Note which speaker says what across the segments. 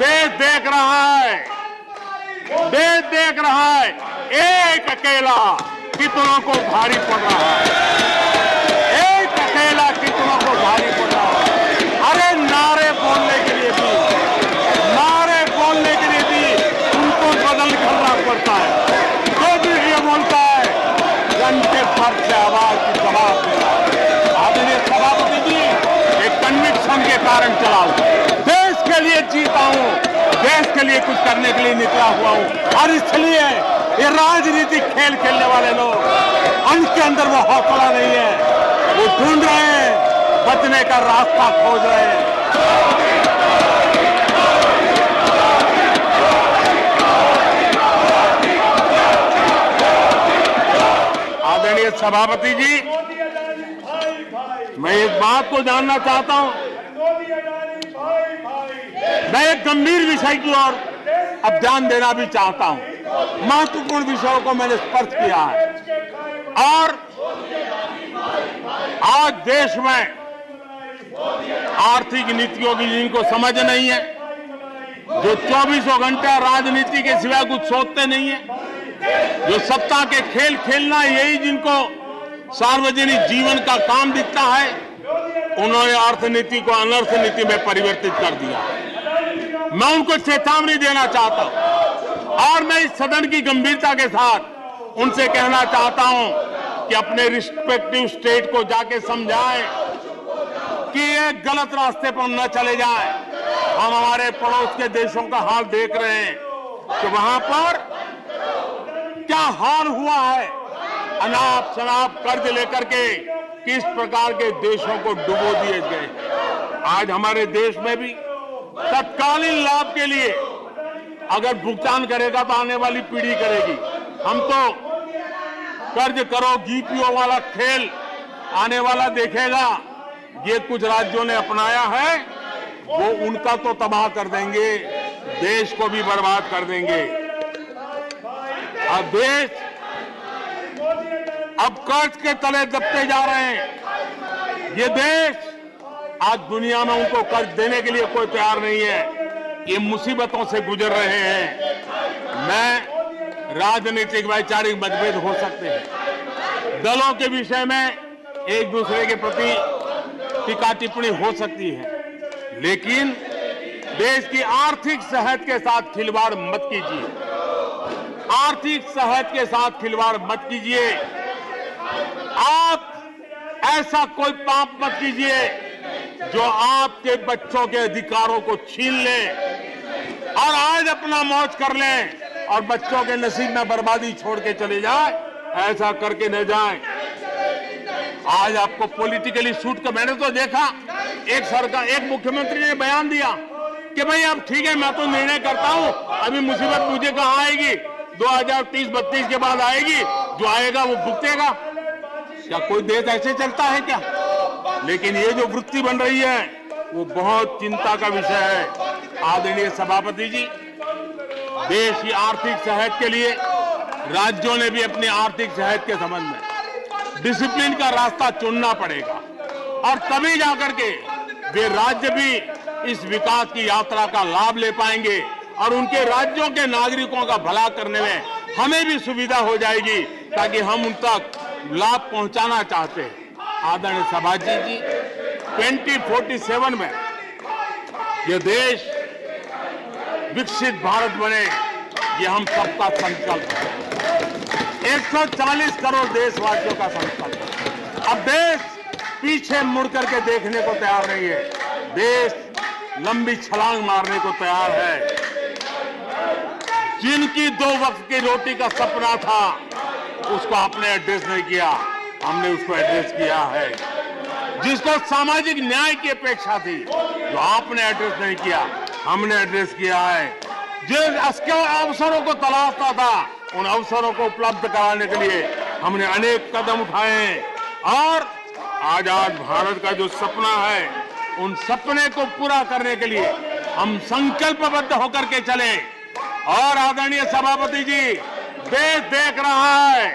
Speaker 1: देश देख रहा है, देश देख रहा है, एक अकेला कितनों को भारी पड़ रहा है, एक अकेला कितनों को भारी पड़ रहा है। अरे नारे बोलने के लिए भी, नारे बोलने के लिए भी उनको बदल करना पड़ता है। जो भी ये बोलता है घंटे भर से आवाज की जवाब देना। आदरणीय सभापति जी, एक कन्विक्शन के कारण चला हूं, देश के लिए जीता हूं, देश के लिए कुछ करने के लिए निकला हुआ हूं। और इसलिए ये राजनीतिक खेल खेलने वाले लोग, उनके अंदर वो हौसला नहीं है, वो ढूंढ रहे हैं, बचने का रास्ता खोज रहे हैं। आदरणीय सभापति जी, मैं इस बात को जानना चाहता हूं, मैं एक गंभीर विषय की ओर अब ध्यान देना भी चाहता हूं। महत्वपूर्ण विषयों को मैंने स्पर्श किया है और आज देश में आर्थिक नीतियों की जिनको समझ नहीं है, जो 24 घंटा राजनीति के सिवा कुछ सोचते नहीं है, जो सत्ता के खेल खेलना यही जिनको सार्वजनिक जीवन का काम दिखता है, उन्होंने अर्थनीति को अनर्थ नीति में परिवर्तित कर दिया। मैं उनको चेतावनी देना चाहता हूं और मैं इस सदन की गंभीरता के साथ उनसे कहना चाहता हूं कि अपने रिस्पेक्टिव स्टेट को जाके समझाएं कि ये गलत रास्ते पर न चले जाएं। हम हमारे पड़ोस के देशों का हाल देख रहे हैं कि वहां पर क्या हाल हुआ है, अनाप शनाप कर्ज लेकर के किस प्रकार के देशों को डुबो दिए गए। आज हमारे देश में भी तत्कालीन लाभ के लिए अगर भुगतान करेगा तो आने वाली पीढ़ी करेगी। हम तो कर्ज करो जीपीओ वाला खेल आने वाला देखेगा। ये कुछ राज्यों ने अपनाया है, वो उनका तो तबाह कर देंगे, देश को भी बर्बाद कर देंगे। अब देश अब कर्ज के तले दबते जा रहे हैं। ये देश आज दुनिया में उनको कर्ज देने के लिए कोई तैयार नहीं है, ये मुसीबतों से गुजर रहे हैं। मैं राजनीतिक वैचारिक मतभेद हो सकते हैं, दलों के विषय में एक दूसरे के प्रति टीका टिप्पणी हो सकती है, लेकिन देश की आर्थिक सेहत के साथ खिलवाड़ मत कीजिए। आर्थिक सेहत के साथ खिलवाड़ मत कीजिए। आप ऐसा कोई पाप मत कीजिए जो आपके बच्चों के अधिकारों को छीन ले और आज अपना मौज कर लें और बच्चों के नसीब में बर्बादी छोड़ के चले जाए। ऐसा करके न जाए। आज आपको पॉलिटिकली सूट कर, मैंने तो देखा एक सरकार, एक मुख्यमंत्री ने बयान दिया कि भाई अब ठीक है, मैं तो निर्णय करता हूं, अभी मुसीबत मुझे कहां आएगी, 2030-32 के बाद आएगी, जो आएगा वो भुगतेगा। क्या कोई देश ऐसे चलता है क्या? लेकिन ये जो वृत्ति बन रही है वो बहुत चिंता का विषय है। आदरणीय सभापति जी, देश की आर्थिक सेहत के लिए राज्यों ने भी अपनी आर्थिक सेहत के संबंध में डिसिप्लिन का रास्ता चुनना पड़ेगा और तभी जाकर के वे राज्य भी इस विकास की यात्रा का लाभ ले पाएंगे और उनके राज्यों के नागरिकों का भला करने में हमें भी सुविधा हो जाएगी, ताकि हम उन तक लाभ पहुंचाना चाहते हैं। आदरणीय सभापति जी, 2047 में यह देश विकसित भारत बने, ये हम सबका संकल्प है। 140 करोड़ देशवासियों का संकल्प है। अब देश पीछे मुड़ करके देखने को तैयार नहीं है, देश लंबी छलांग मारने को तैयार है। जिनकी 2 वक्त की रोटी का सपना था उसको आपने एड्रेस नहीं किया, हमने उसको एड्रेस किया है। जिसको सामाजिक न्याय की अपेक्षा थी, जो आपने एड्रेस नहीं किया, हमने एड्रेस किया है। जिन अवसरों को तलाशता था, उन अवसरों को उपलब्ध कराने के लिए हमने अनेक कदम उठाए हैं और आजाद भारत का जो सपना है, उन सपने को पूरा करने के लिए हम संकल्पबद्ध होकर के चले। और आदरणीय सभापति जी, देश देख रहा है,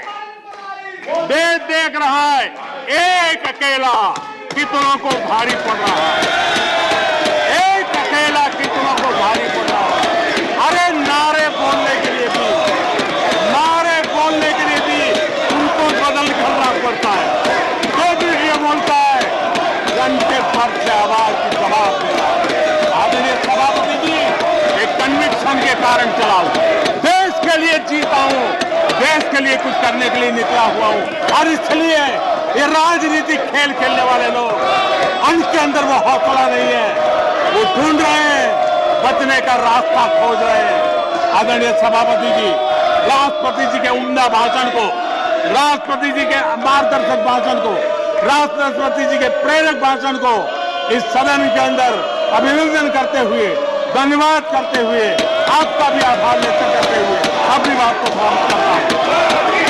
Speaker 1: देश देख रहा है, एक अकेला कितनों को भारी पड़ रहा है, एक अकेला कितनों को भारी पड़ रहा है। और इसलिए ये राजनीतिक खेल खेलने वाले लोग, उनके अंदर वो हौसला नहीं है, वो ढूंढ रहे हैं, बचने का रास्ता खोज रहे हैं। आदरणीय सभापति जी, राष्ट्रपति जी के उम्दा भाषण को, राष्ट्रपति जी के मार्गदर्शक भाषण को, राष्ट्रपति जी के प्रेरक भाषण को इस सदन के अंदर अभिनंदन करते हुए, धन्यवाद करते हुए, आपका भी आभार व्यक्त करते हुए अपनी बात को समाप्त करता हूं।